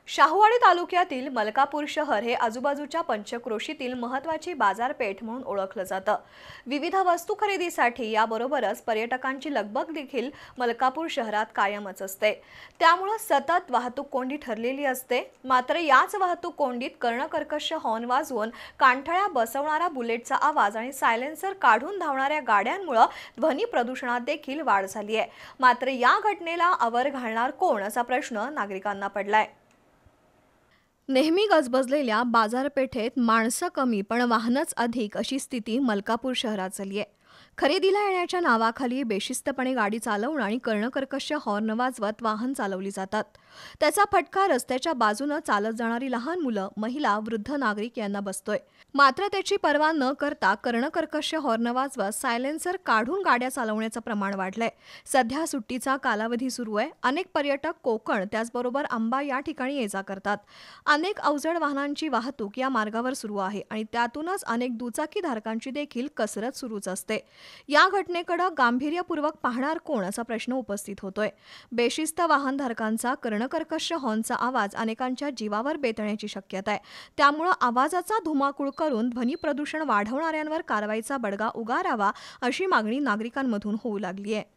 शाहूवाडी तालुक्यातील मलकापूर शहर हे आजूबाजूच्या पंचक्रोशीतील महत्त्वाची बाजारपेठ म्हणून ओळखलं जातं। विविध वस्तू खरेदीसाठी याबरोबरच पर्यटकांची लगबग देखील मलकापूर शहरात कायमच असते। त्यामुळे सतत वाहतूक कोंडी ठरलेली असते। मात्र याच वाहतूक कोंडीत कर्णकर्कश हॉर्न वाजवून कांठळ्या बसवणारा बुलेटचा आवाज आणि सायलेन्सर काढून धावणाऱ्या गाड्यांमुळे ध्वनी प्रदूषणात देखील वाढ झाली आहे। मात्र या घटनेला आवर घालणार कोण असा प्रश्न नागरिकांना पडलाय। नेहमी गजबजलेल्या बाजारपेठेत माणसं कमी पण वाहनच अधिक अशी स्थिती मलकापूर शहरात झाली आहे। खरेदीला येण्याच्या नावाखाली बेशिस्तपणे गाडी चालवणं आणि कर्णकर्कश हॉर्न वाजवत वाहन चालवली जातात। त्याचा फटका रस्त्याच्या बाजूने चालत जाणारी लहान मुलं, महिला, वृद्ध नागरिक यांना बसतोय। मात्र त्याची पर्वा न करता कर्णकर्कश हॉर्न वाजवत सायलेन्सर काढून गाड्या चालवण्याचं प्रमाण वाढलंय। सध्या सुट्टीचा कालावधी सुरू आहे। अनेक पर्यटक कोकण त्याचबरोबर आंबा या ठिकाणी ये जा करतात। अनेक अवजड वाहनांची वाहतूक या मार्गावर सुरू आहे आणि त्यातूनच अनेक दुचाकीधारकांची देखील कसरत सुरूच असते। या घटनेकडे गांभीर्यपूर्वक पाहणार कोण असा प्रश्न उपस्थित होतोय। बेशिस्त वाहनधारकांचा कर्णकर्कश हॉर्नचा आवाज अनेकांच्या जीवावर बेतण्याची शक्यता आहे। त्यामुळे आवाजाचा धुमाकूळ करून ध्वनी प्रदूषण वाढवणाऱ्यांवर कारवाईचा बडगा उगारावा अशी मागणी नागरिकांमधून होऊ लागली आहे।